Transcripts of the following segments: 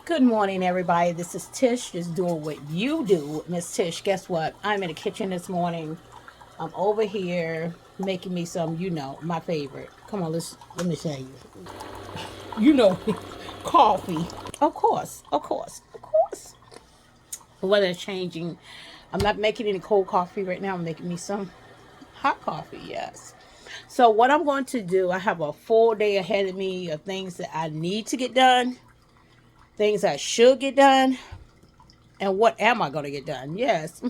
Good morning, everybody. This is Tish, just doing what you do. Miss Tish, guess what? I'm in the kitchen this morning. I'm over here making me some, my favorite. Come on, let me tell you. You know, coffee. Of course, of course, of course. The weather's changing. I'm not making any cold coffee right now. I'm making me some hot coffee, yes. So what I'm going to do, I have a full day ahead of me of things that I need to get done, things I should get done, and what am I going to get done? Yes.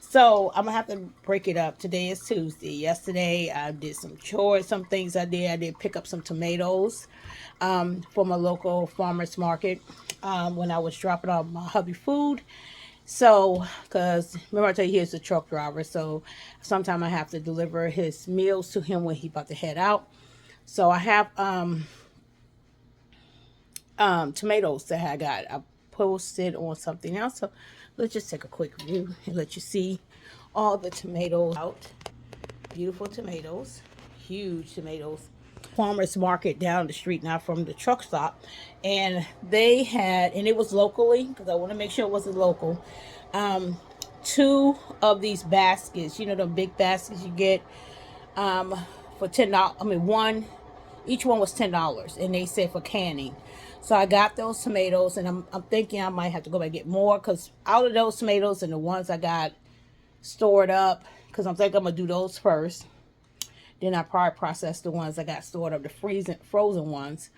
So I'm gonna have to break it up. Today is Tuesday. Yesterday I did some chores, some things I did. I did pick up some tomatoes from a local farmer's market when I was dropping off my hubby food. So, because remember I told you he's a truck driver, so sometimes I have to deliver his meals to him when he's about to head out. So I have tomatoes that I got. I posted on something else. So let's just take a quick view and let you see all the tomatoes out. Beautiful tomatoes, huge tomatoes. Farmers market down the street, not from the truck stop, and they had, and it was locally because I want to make sure it wasn't local. Two of these baskets, the big baskets you get for $10. I mean, each one was $10, and they said for canning. So I got those tomatoes, and I'm thinking I might have to go back and get more because out of those tomatoes and the ones I got stored up, because I'm thinking I'm gonna do those first. Then I probably process the ones I got stored up, the frozen ones.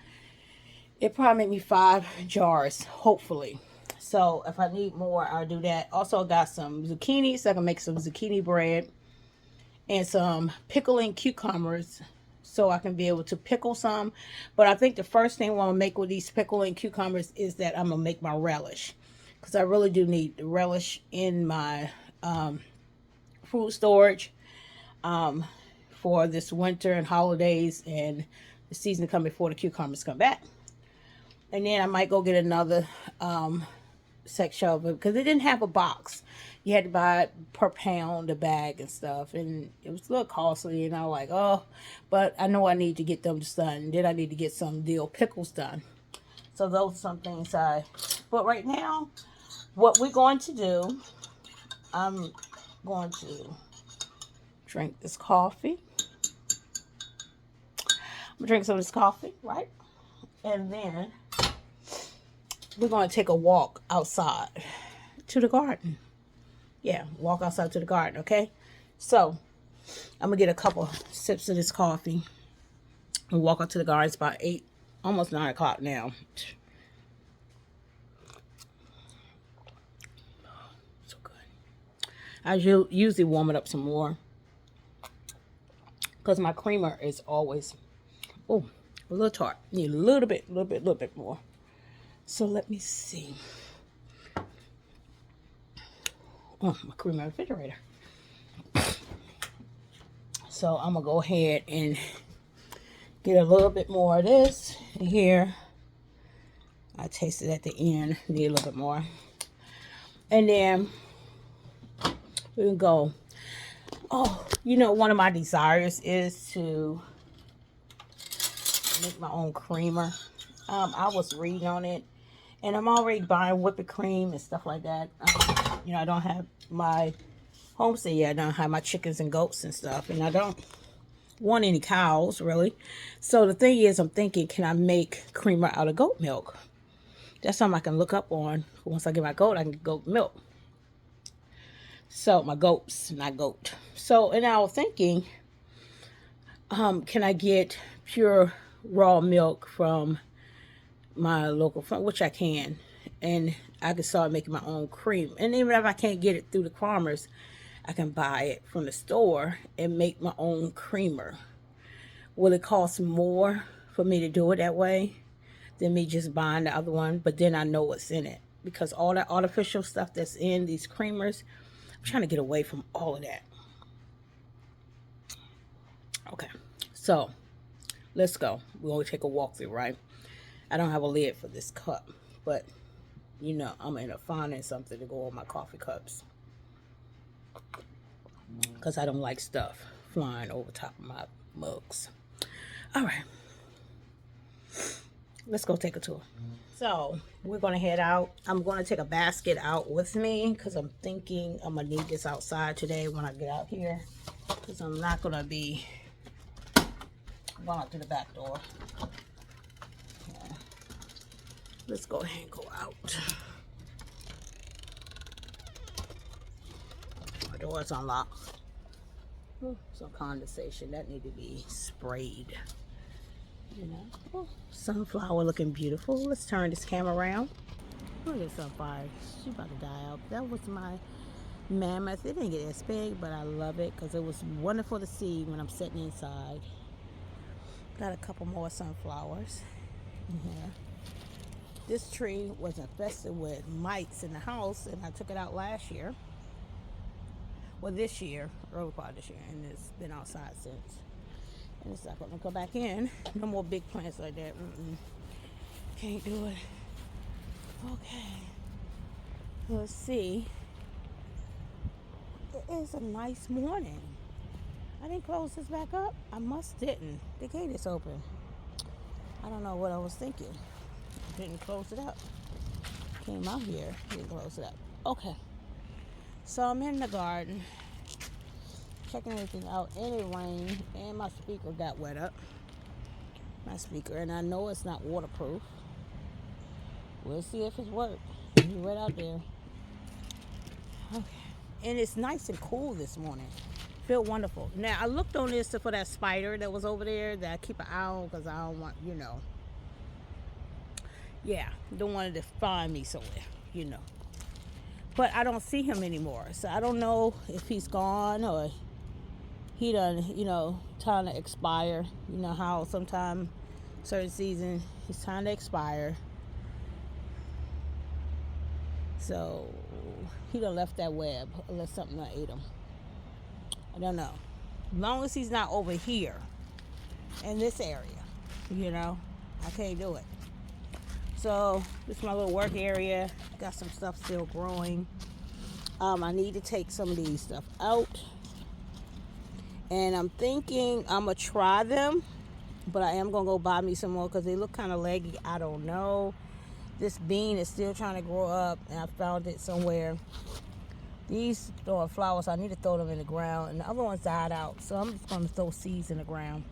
It probably make me 5 jars, hopefully. So if I need more, I'll do that. Also, I got some zucchini, so I can make some zucchini bread and some pickling cucumbers so I can be able to pickle some. But I think the first thing I want to make with these pickling cucumbers is that I'm going to make my relish, because I really do need the relish in my food storage for this winter and holidays and the season to come before the cucumbers come back. And then I might go get another section of it because it didn't have a box. You had to buy it per pound, a bag and stuff, and it was a little costly. And I was like, oh, but I know I need to get them done. Then I need to get some dill pickles done. So those are some things But right now, what we're going to do, I'm going to drink this coffee. I'm gonna drink some of this coffee, right? And then we're going to take a walk outside to the garden. Yeah, walk outside to the garden, okay? So, I'm going to get a couple sips of this coffee and walk out to the garden. It's about 8, almost 9 o'clock now. So good. I usually warm it up some more because my creamer is always, a little tart. Need a little bit more. So, let me see. Oh, my creamer refrigerator. So I'm gonna go ahead and get a little bit more of this here. I tasted at the end, need a little bit more. And then we can go. Oh, one of my desires is to make my own creamer. I was reading on it, and I'm already buying whipping cream and stuff like that. I don't have my homestead yet. I don't have my chickens and goats and stuff, and I don't want any cows really. So the thing is, I'm thinking, can I make creamer out of goat milk? That's something I can look up on. Once I get my goat, I can get goat milk. So my goats, not goat. So, and I was thinking, can I get pure raw milk from my local farm, which I can, and I can start making my own cream. And even if I can't get it through the farmers, I can buy it from the store and make my own creamer. Will it cost more for me to do it that way than me just buying the other one? But then I know what's in it, because all that artificial stuff that's in these creamers, I'm trying to get away from all of that. Okay, so let's go. We're going to take a walk through, right? I don't have a lid for this cup, but I'm going to find something to go on my coffee cups, because I don't like stuff flying over top of my mugs. All right. Let's go take a tour. So we're gonna head out. I'm gonna take a basket out with me because I'm thinking I'm gonna need this outside today when I get out here, because I'm not gonna be going out through the back door. Yeah. Let's go ahead and go out. My door's unlocked. Ooh, some condensation that need to be sprayed. You know, oh, sunflower looking beautiful. Let's turn this camera around. Look at sunflower. She about to die out. That was my mammoth. It didn't get as big, but I love it because it was wonderful to see when I'm sitting inside. Got a couple more sunflowers in here. This tree was infested with mites in the house, and I took it out last year. Well, this year, early part of this year, and it's been outside since. And it's not gonna go back in. No more big plants like that. Can't do it. Okay. Let's see. It is a nice morning. I didn't close this back up. I must didn't. The gate is open. I don't know what I was thinking. Didn't close it up. Came out here. Didn't close it up. Okay. So I'm in the garden. Checking everything out, and it rained, and my speaker got wet up. My speaker, and I know it's not waterproof. We'll see if it's worked. It's right out there. Okay. And it's nice and cool this morning. Feel wonderful. Now, I looked on this for that spider that was over there that I keep an eye on because I don't want, yeah, don't want it to find me somewhere, But I don't see him anymore. So I don't know if he's gone or he done, time to expire. You know how sometime certain season it's time to expire. So he done left that web unless something done ate him. I don't know. As long as he's not over here in this area, I can't do it. So this is my little work area. Got some stuff still growing. I need to take some of these stuff out. And I'm thinking I'm going to try them. But I am going to go buy me some more because they look kind of leggy. I don't know. This bean is still trying to grow up. And I found it somewhere. These are flowers. I need to throw them in the ground. And the other ones died out. So I'm just going to throw seeds in the ground.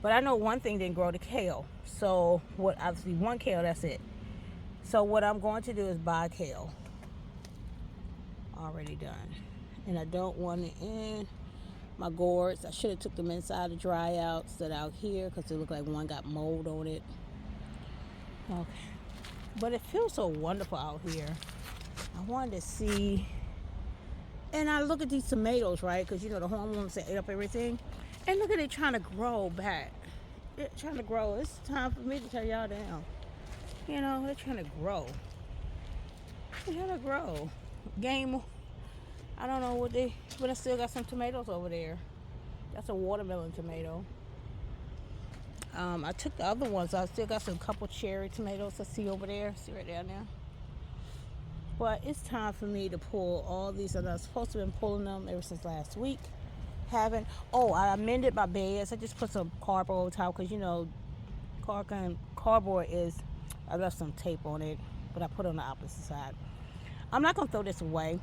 But I know one thing didn't grow, the kale. So I see one kale, that's it. So what I'm going to do is buy kale. Already done. And I don't want it in my gourds. I should have took them inside to dry out instead out here because it looked like one got mold on it. Okay. But it feels so wonderful out here. I wanted to see. And I look at these tomatoes, right? Because, the hormones that ate up everything. And look at it trying to grow back. It's trying to grow. It's time for me to tell y'all down. They're trying to grow. They're trying to grow. Game. I don't know but I still got some tomatoes over there. That's a watermelon tomato. I took the other ones. I still got some couple cherry tomatoes I see over there. See right down there. But it's time for me to pull all these. And I was supposed to have been pulling them ever since last week. I amended my beds. I just put some cardboard over top because cardboard is, I left some tape on it, but I put it on the opposite side. I'm not going to throw this away.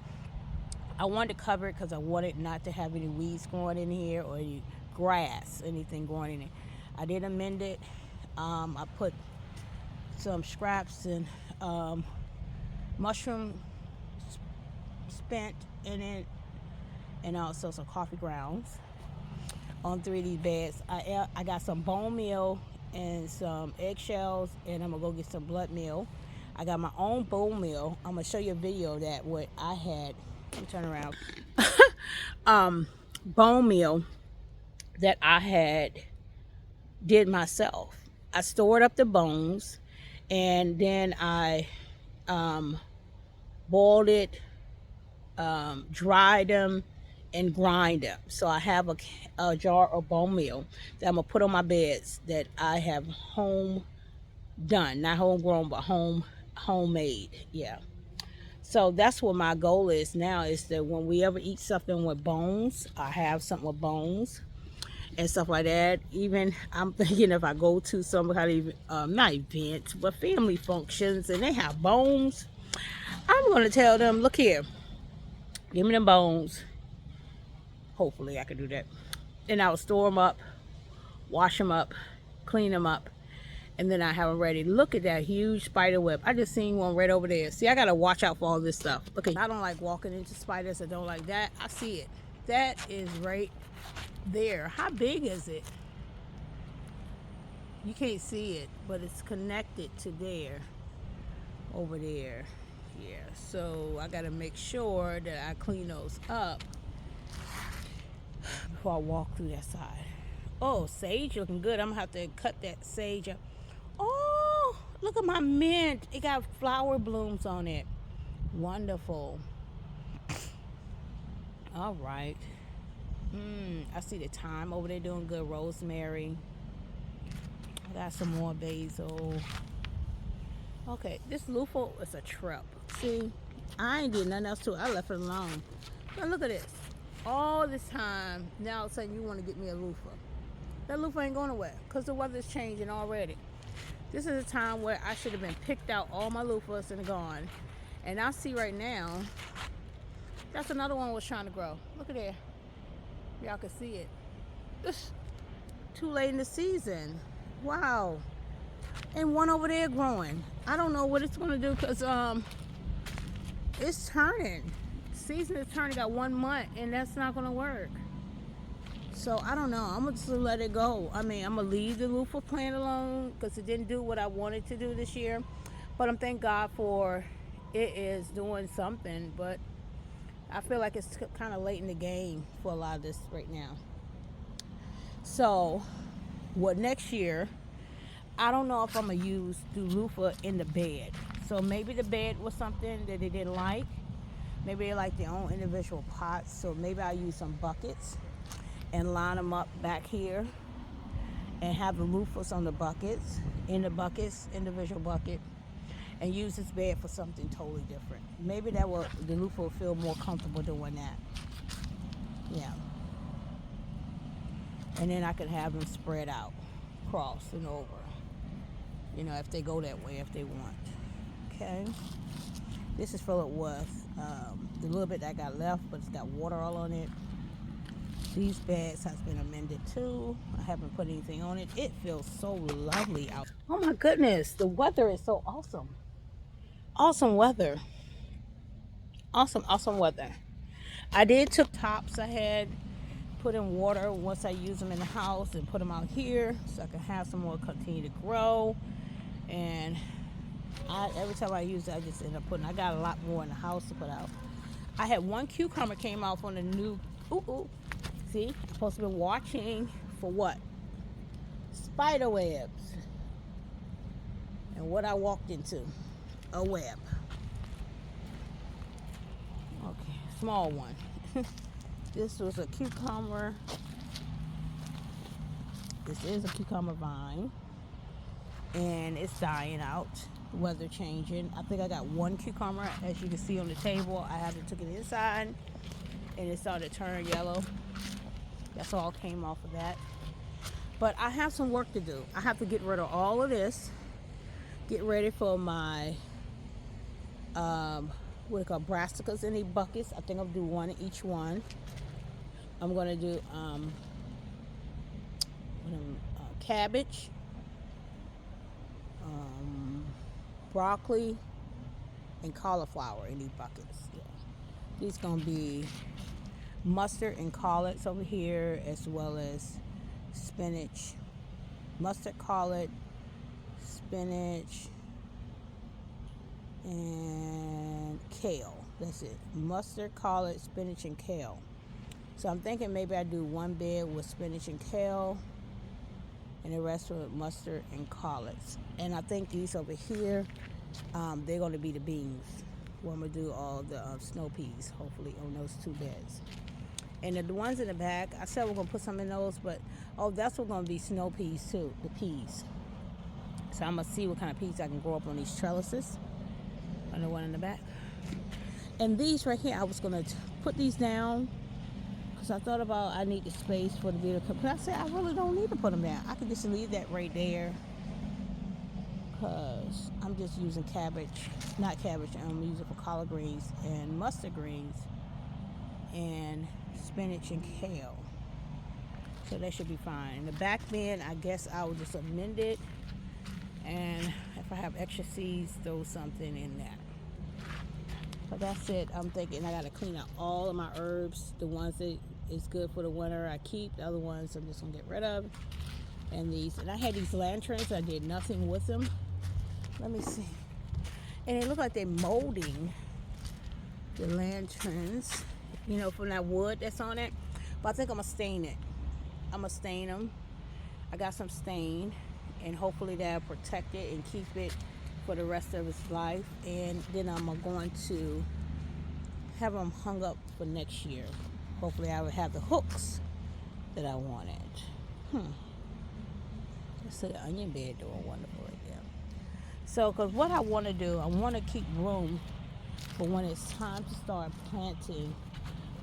I wanted to cover it because I wanted not to have any weeds growing in here or any grass, anything growing in it. I did amend it. I put some scraps and mushroom spent in it, and also some coffee grounds on 3 of these beds. I got some bone meal and some eggshells, and I'm gonna go get some blood meal. I got my own bone meal. I'm gonna show you a video of that what I had. Let me turn around. Bone meal that I had did myself. I stored up the bones, and then I boiled it, dried them, and grind them. So I have a jar of bone meal that I'm gonna put on my beds that I have home done, not homegrown, but homemade. Yeah. So that's what my goal is now, is that when we ever eat something with bones, I have something with bones. and stuff like that. Even I'm thinking if I go to some kind of not events but family functions and they have bones, I'm gonna tell them, look here, give me them bones. Hopefully I can do that. And I'll store them up, wash them up, clean them up, and then I have them ready. Look at that huge spider web. I just seen one right over there. See, I gotta watch out for all this stuff. Look, I don't like walking into spiders. I don't like that. I see it. That is right there. How big is it? You can't see it, but it's connected to there, over there. Yeah, so I gotta make sure that I clean those up before I walk through that side. Oh, sage looking good. I'm gonna have to cut that sage up. Oh, look at my mint. It got flower blooms on it. Wonderful. All right. I see the thyme over there doing good. Rosemary. I got some more basil. Okay, this loofah is a trap. See, I ain't did nothing else to it. I left it alone. Now look at this. All this time, now all of a sudden you want to get me a loofah. That loofah ain't going nowhere because the weather's changing already. This is a time where I should have been picked out all my loofahs and gone. And I see right now, that's another one was trying to grow. Look at there. Y'all can see it. It's too late in the season. Wow. And one over there growing. I don't know what it's going to do because it's turning. Season is turning. Got 1 month and that's not going to work. So I don't know. I'm going to just let it go. I mean, I'm going to leave the loofah plant alone because it didn't do what I wanted to do this year. But I'm thank God for it is doing something. But I feel like it's kind of late in the game for a lot of this right now. So what next year, I don't know if I'm going to do loofah in the bed. So maybe the bed was something that they didn't like. Maybe they like their own individual pots. So maybe I'll use some buckets and line them up back here and have the loofahs on the buckets, in the buckets, individual bucket, and use this bed for something totally different. Maybe the loofah will feel more comfortable doing that. Yeah. And then I can have them spread out, cross and over. You know, if they go that way, if they want. Okay. This is filled with the little bit that I got left, but it's got water all on it. These beds has been amended too. I haven't put anything on it. It feels so lovely out. Oh my goodness, the weather is so awesome. Awesome weather. Awesome weather. I did took tops I had put in water once I use them in the house and put them out here so I can have some more continue to grow. And every time I use it, I just end up putting. I got a lot more in the house to put out. I had one cucumber came out from the new. See, I'm supposed to be watching for what? Spider webs. And what I walked into, a web. Okay, small one. This was a cucumber. This is a cucumber vine. And it's dying out. Weather changing. I think I got one cucumber, as you can see on the table. I haven't took it inside, and it started to turn yellow. That's all came off of that. But I have some work to do. I have to get rid of all of this. Get ready for my what do you call brassicas in the buckets. I think I'll do one in each one. I'm gonna do cabbage. Broccoli and cauliflower in these buckets. Yeah. These gonna be mustard and collards over here, as well as spinach, mustard, collard, spinach, and kale. That's it. Mustard, collard, spinach, and kale. So I'm thinking maybe I do one bed with spinach and kale, and the rest with mustard and collards. And I think these over here, they're going to be the beans. Well, I'm going to do all the snow peas, hopefully, on those two beds. And the ones in the back, I said we're going to put some in those, but, that's what's going to be snow peas, too, the peas. So I'm going to see what kind of peas I can grow up on these trellises. On the one in the back. And these right here, I was going to put these down, Because I thought about I need the space for the video. But I said I really don't need to put them down. I could just leave that right there. Because I'm just using cabbage. Not cabbage. I'm using for collard greens and mustard greens. And spinach and kale. So that should be fine. And the back bin, I guess I will just amend it. And if I have extra seeds, throw something in there. But that's it. I'm thinking I got to clean out all of my herbs. The ones that is good for the winter, I keep. The other ones I'm just going to get rid of. And these. And I had these lanterns. I did nothing with them. Let me see. And they look like they're molding. The lanterns. You know, from that wood that's on it. But I think I'm going to stain it. I'm going to stain them. I got some stain. And hopefully that'll protect it and keep it for the rest of its life. And then I'm going to have them hung up for next year. Hopefully I will have the hooks that I wanted. Let's see, the onion bed doing wonderful right there. So, because what I want to do, I want to keep room for when it's time to start planting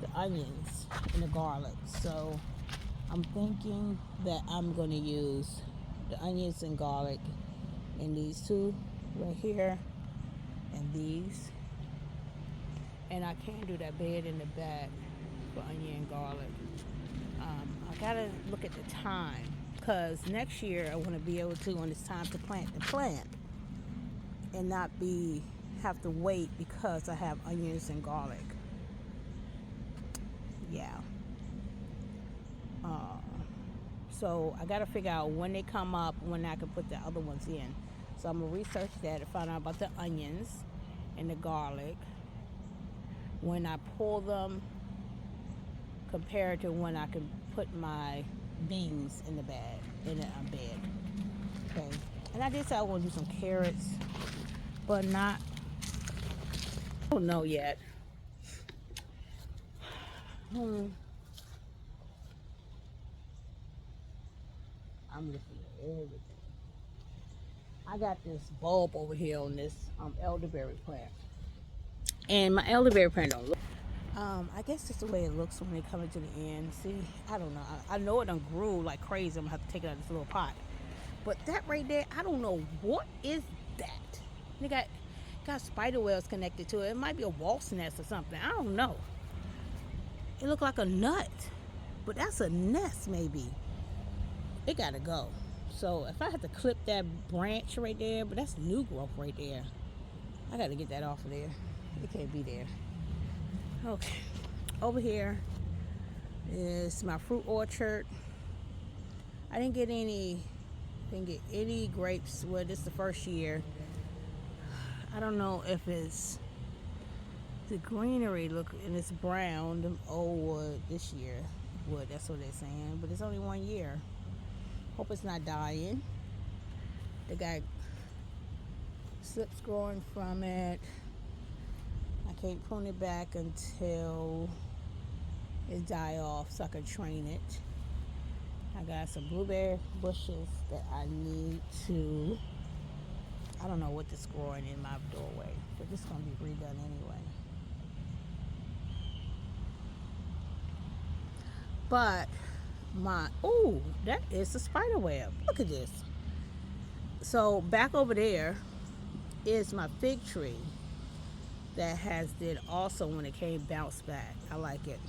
the onions and the garlic. So I'm thinking that I'm going to use the onions and garlic in these two right here and these. And I can do that bed in the back for onion and garlic. I gotta look at the time, because next year I want to be able to, when it's time to plant and not have to wait because I have onions and garlic. Yeah. So I got to figure out when they come up, when I can put the other ones in. So I'm going to research that to find out about the onions and the garlic. When I pull them, compared to when I can put my beans in the bed. Okay. And I did say I want to do some carrots, but I don't know yet. I'm looking at everything. I got this bulb over here on this elderberry plant. And my elderberry plant don't look. I guess it's the way it looks when they come into the end. See, I don't know. I know it done grew like crazy. I'm going to have to take it out of this little pot. But that right there, I don't know. What is that? They got spider webs connected to it. It might be a wasp nest or something. I don't know. It looked like a nut. But that's a nest maybe. It got to go. So if I have to clip that branch right there, but that's new growth right there. I got to get that off of there. It can't be there. Okay. Over here is my fruit orchard. I didn't get any grapes. Well, this is the first year. I don't know if it's the greenery look, and it's brown, the old wood this year. Wood, that's what they're saying. But it's only 1 year. Hope it's not dying. They got slips growing from it. I can't prune it back until it die off so I can train it. I got some blueberry bushes that I need to, I don't know what this growing in my doorway, but this is going to be redone anyway. But that is a spider web. Look at this. So back over there is my fig tree that did also when it came bounce back. I like it.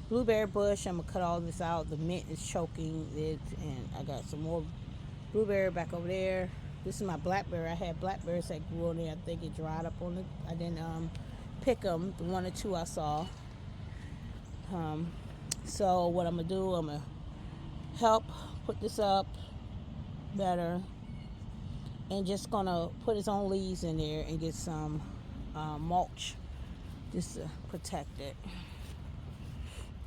Blueberry bush, I'm gonna cut all this out. The mint is choking it, and I got some more blueberry back over there. This is my blackberry. I had blackberries that grew on there. I think it dried up on it. I didn't pick them. The 1 or 2 I saw. So what I'm gonna do, I'm gonna help put this up better, and just gonna put its own leaves in there and get some mulch just to protect it.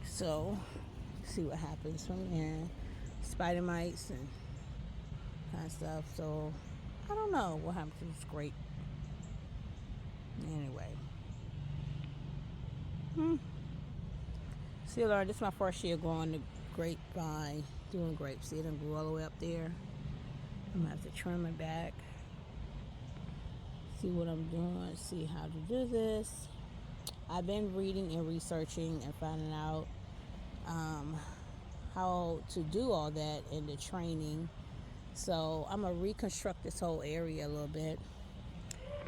So see what happens from there. Spider mites and kind of stuff. So I don't know what happens to this grape. Anyway. See, Lord, this is my first year growing the grapevine, doing grapes. See, it done grew all the way up there. I'm gonna have to trim it back. See what I'm doing. See how to do this. I've been reading and researching and finding out how to do all that in the training. So I'm gonna reconstruct this whole area a little bit.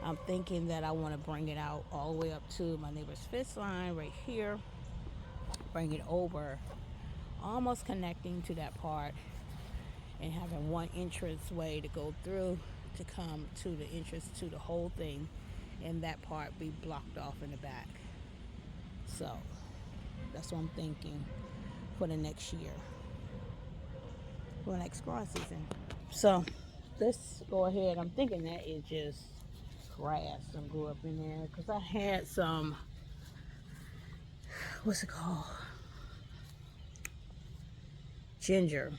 I'm thinking that I want to bring it out all the way up to my neighbor's fence line right here, bring it over, almost connecting to that part, and having one entrance way to go through to come to the entrance to the whole thing, and that part be blocked off in the back. So that's what I'm thinking for the next year, for the next growing season. So let's go ahead. I'm thinking that is just grass and grew up in there because I had some, what's it called, ginger.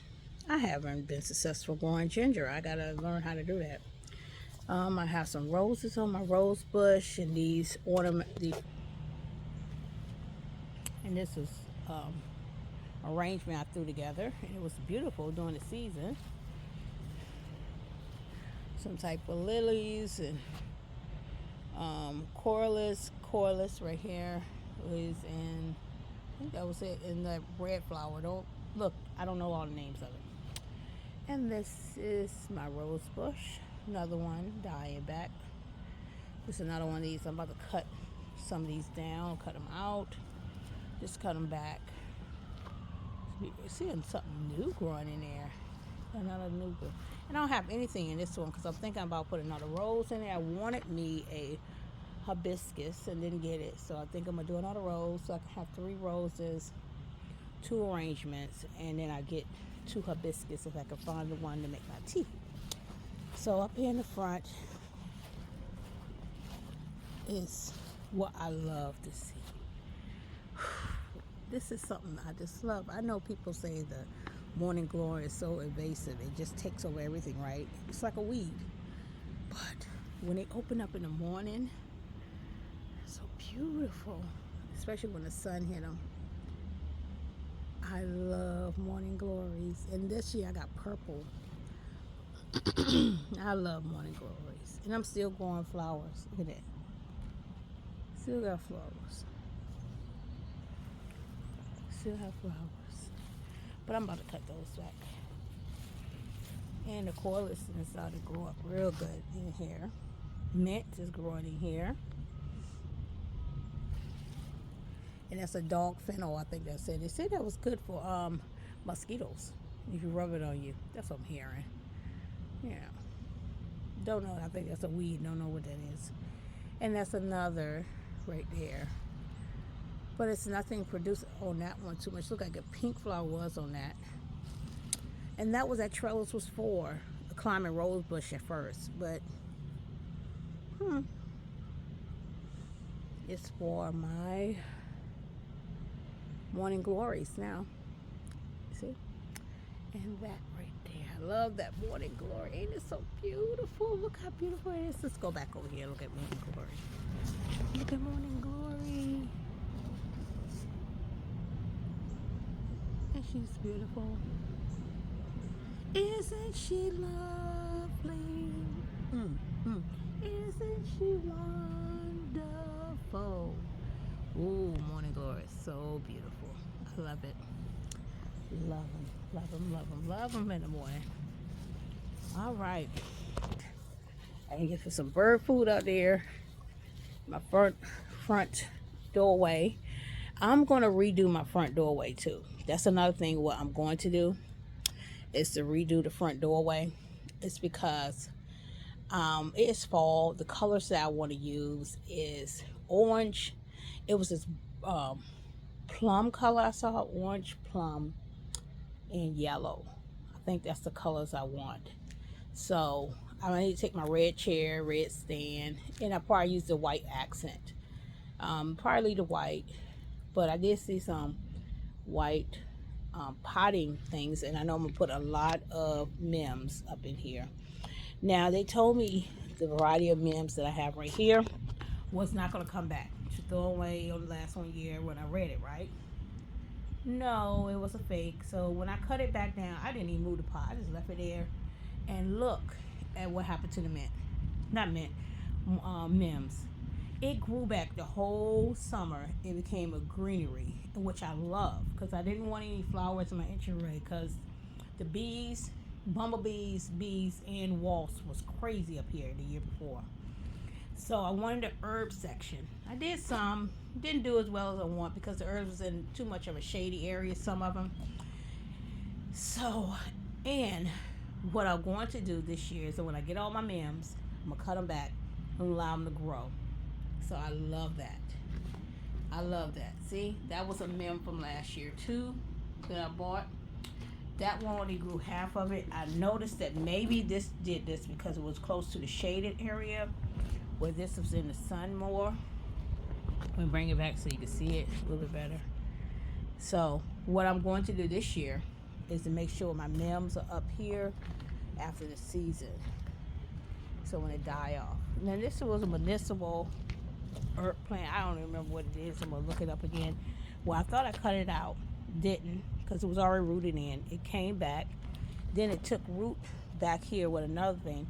I haven't been successful growing ginger. I gotta learn how to do that. I have some roses on my rose bush, and these and this is arrangement I threw together, and it was beautiful during the season. Some type of lilies and corylus right here is in, I think that was it, in the red flower. Don't look, I don't know all the names of it. And this is my rose bush, another one dying back. This is another one of these. I'm about to cut some of these down, cut them out, just cut them back. You're seeing something new growing in there. Another new one. And I don't have anything in this one because I'm thinking about putting another rose in there. I wanted me a hibiscus and didn't get it, so I think I'm gonna do another rose so I can have 3 roses, 2 arrangements, and then I get 2 hibiscus if I can find the one to make my tea. So up here in the front is what I love to see. This is something I just love. I know people say the morning glory is so invasive, it just takes over everything, right? It's like a weed. But when they open up in the morning, it's so beautiful, especially when the sun hit them. I love morning glories. And this year I got purple. I love morning glories. And I'm still growing flowers. Look at that. Still got flowers. Still have flowers. But I'm about to cut those back. And the corylus is starting to grow up real good in here. Mint is growing in here. And that's a dog fennel, I think they said. They said that was good for mosquitoes if you rub it on you. That's what I'm hearing. Yeah. Don't know. I think that's a weed. Don't know what that is. And that's another right there. But it's nothing produced on that one too much. Look like a pink flower was on that. And that was that trellis was for a climbing rose bush at first. But it's for my morning glories now. See? And that right there. I love that morning glory. Ain't it so beautiful? Look how beautiful it is. Let's go back over here. Look at morning glory. Look at morning glory. And she's beautiful. Isn't she lovely? Isn't she wonderful? Ooh, morning glory is so beautiful. I love it. Love them, love them, love them, love them in the morning. All right. I can get for some bird food out there. My front doorway. I'm going to redo my front doorway too. That's another thing what I'm going to do is to redo the front doorway. It's because it's fall. The colors that I want to use is orange. It was this plum color I saw, orange, plum, and yellow. I think that's the colors I want. So I need to take my red chair, red stand, and I probably use the white accent. Probably the white, but I did see some white potting things, and I know I'm gonna put a lot of Mims up in here. Now they told me the variety of Mims that I have right here was not gonna come back. Should throw away on the last 1 year when I read it, right? No, it was a fake. So when I cut it back down, I didn't even move the pot. I just left it there, and look at what happened to the mint. Not mint, Mims. it grew back the whole summer. It became a greenery, which I love because I didn't want any flowers in my entryway because the bees, bumblebees, bees, and wasps was crazy up here the year before. So I wanted the herb section. I did some, didn't do as well as I want because the herbs was in too much of a shady area, some of them. So, and what I'm going to do this year is that when I get all my MIMs, I'm going to cut them back and allow them to grow. So I love that. I love that. See, that was a MIM from last year too that I bought. That one only grew half of it. I noticed that maybe this did this because it was close to the shaded area where this was in the sun more. Let me bring it back so you can see it a little bit better. So what I'm going to do this year is to make sure my MIMs are up here after the season. So when it die off. Now this was a medicinal herb plant. I don't even remember what it is. I'm gonna look it up again. Well, I thought I cut it out. Didn't, because it was already rooted in. It came back. Then it took root back here with another thing.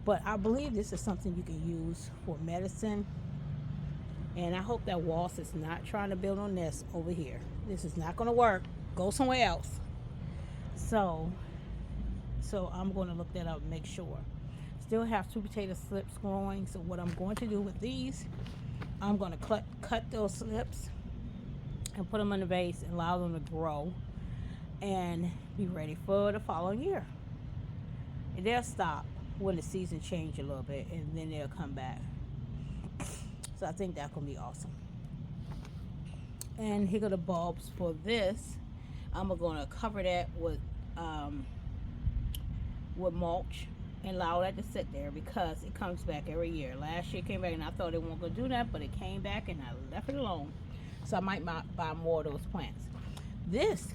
But I believe this is something you can use for medicine. And I hope that wasp is not trying to build on this over here. This is not going to work. Go somewhere else. So I'm going to look that up and make sure. Still have sweet potato slips growing. So what I'm going to do with these, I'm going to cut those slips and put them in a vase and allow them to grow and be ready for the following year. And they'll stop when the season change a little bit, and then they'll come back. So I think that's gonna be awesome. And here go the bulbs for this. I'm gonna cover that with mulch and allow that to sit there because it comes back every year. Last year it came back and I thought it wasn't gonna do that, but it came back and I left it alone. So I might buy more of those plants. This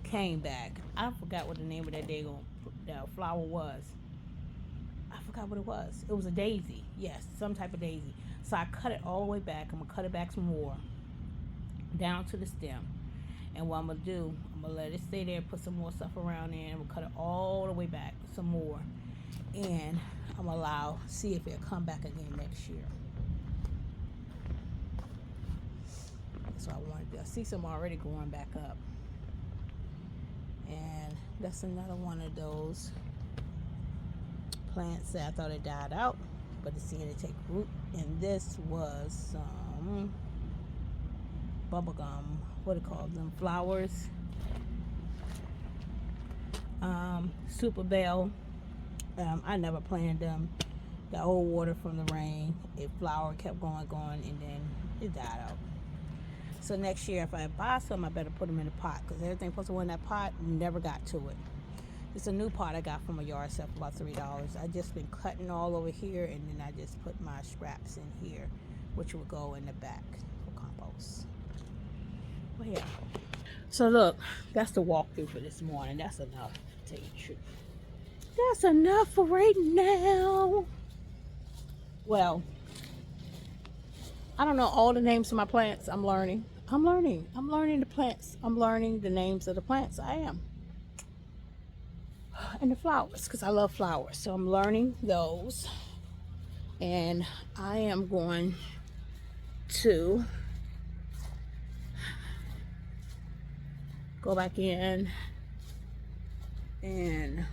came back. I forgot what the name of that daggone flower was. I forgot what it was. It was a daisy. Yes, some type of daisy. So I cut it all the way back. I'm going to cut it back some more down to the stem. And what I'm going to do, I'm going to let it stay there, put some more stuff around there, and I'm going to cut it all the way back some more. And I'm going to see if it'll come back again next year. That's what I want to do. I see some already growing back up. And that's another one of those plants that I thought it died out, but it's seeing it take root. And this was some bubblegum, what do you call them, flowers, super bell. I never planted them. The old water from the rain, it flowered, kept going, and then it died out. So next year, if I buy some, I better put them in a pot because everything supposed to go in that pot never got to it. It's a new pot I got from a yard sale for about $3. I just been cutting all over here, and then I just put my scraps in here, which will go in the back for compost. Well, yeah. So look, that's the walkthrough for this morning. That's enough, to tell you the truth. That's enough for right now. Well, I don't know all the names of my plants. I'm learning the plants. I'm learning the names of the plants. I am. And the flowers, because I love flowers. So I'm learning those. And I am going to go back in and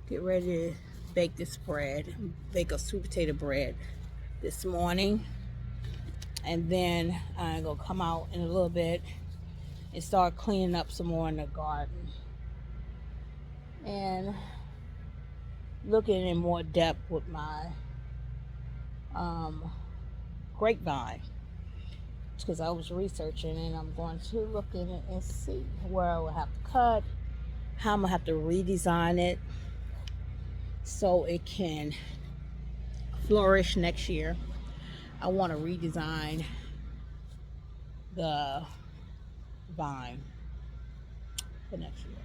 get ready to bake this bread. Bake a sweet potato bread this morning. And then I'm going to come out in a little bit and start cleaning up some more in the garden. And looking in more depth with my grapevine. Because I was researching, and I'm going to look in it and see where I will have to cut, how I'm going to have to redesign it so it can flourish next year. I want to redesign the vine for next year.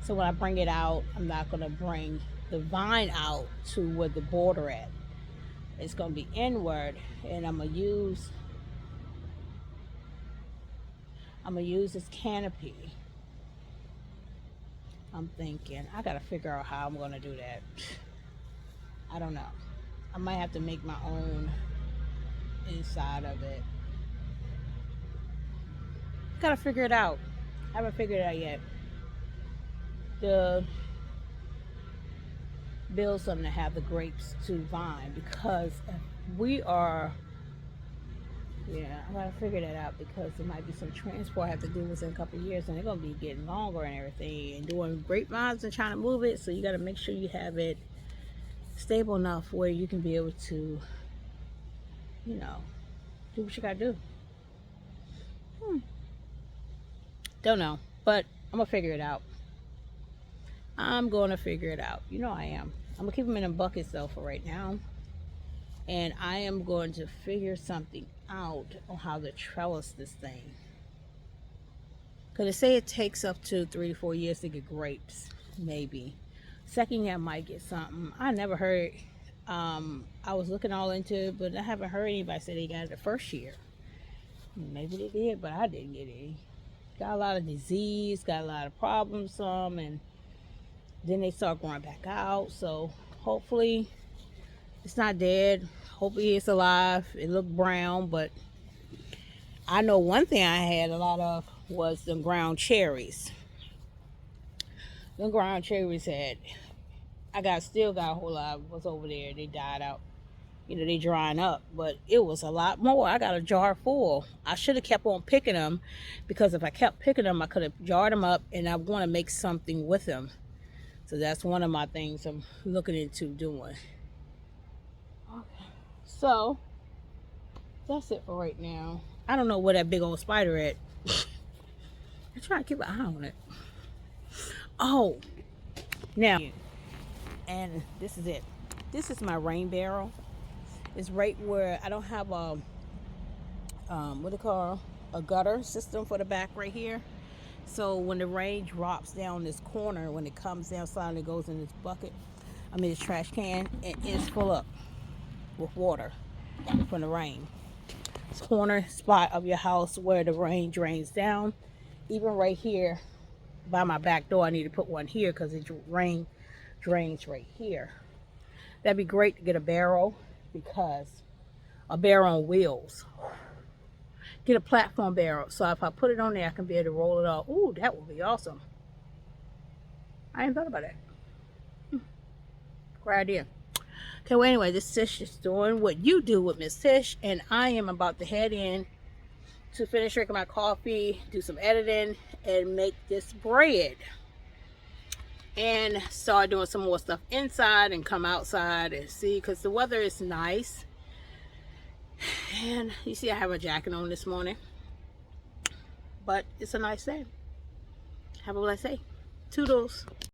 So when I bring it out, I'm not going to bring the vine out to where the border at. It's going to be inward, and I'm going to use this canopy. I'm thinking, I got to figure out how I'm going to do that. I don't know. I might have to make my own inside of it. Gotta figure it out. Haven't figured it out yet. The build something to have the grapes to vine, because we are, yeah, I gotta figure that out, because there might be some transport I have to do within a couple of years, and they're gonna be getting longer and everything, and doing grapevines and trying to move it. So you gotta make sure you have it stable enough where you can be able to, you know, do what you gotta do. Don't know, but I'm gonna figure it out. I'm gonna figure it out. You know I am. I'm gonna keep them in a buckets though for right now, and I am going to figure something out on how to trellis this thing. Cause they say it takes up to 3 to 4 years to get grapes, maybe. Second year I might get something. I never heard. I was looking all into it, but I haven't heard anybody say they got it the first year. Maybe they did, but I didn't get any. Got a lot of disease, got a lot of problems, and then they start growing back out. So hopefully it's not dead. Hopefully it's alive. It looked brown, but I know one thing I had a lot of was the ground cherries. The ground cherries still got a whole lot of what's over there. They died out. You know, they drying up, but it was a lot more. I got a jar full. I should have kept on picking them, because if I kept picking them, I could have jarred them up, and I want to make something with them. So that's one of my things I'm looking into doing. Okay. So that's it for right now. I don't know where that big old spider at. I'm trying to keep an eye on it. Oh, now, and this is it. This is my rain barrel. It's right where I don't have a a gutter system for the back right here. So when the rain drops down this corner, when it comes down slide, it goes in this bucket. This trash can, and it's full up with water from the rain. It's corner spot of your house where the rain drains down. Even right here by my back door, I need to put one here because the rain drains right here. That'd be great to get a barrel, because a barrel on wheels. Get a platform barrel, so if I put it on there, I can be able to roll it off. Ooh, that would be awesome. I ain't thought about that. Great idea. Okay, well anyway, this Tish is doing what you do with Miss Tish, and I am about to head in to finish drinking my coffee, do some editing, and make this bread. And start doing some more stuff inside and come outside and see, because the weather is nice. And you see I have a jacket on this morning, but it's a nice day. Have a blessed day. Toodles.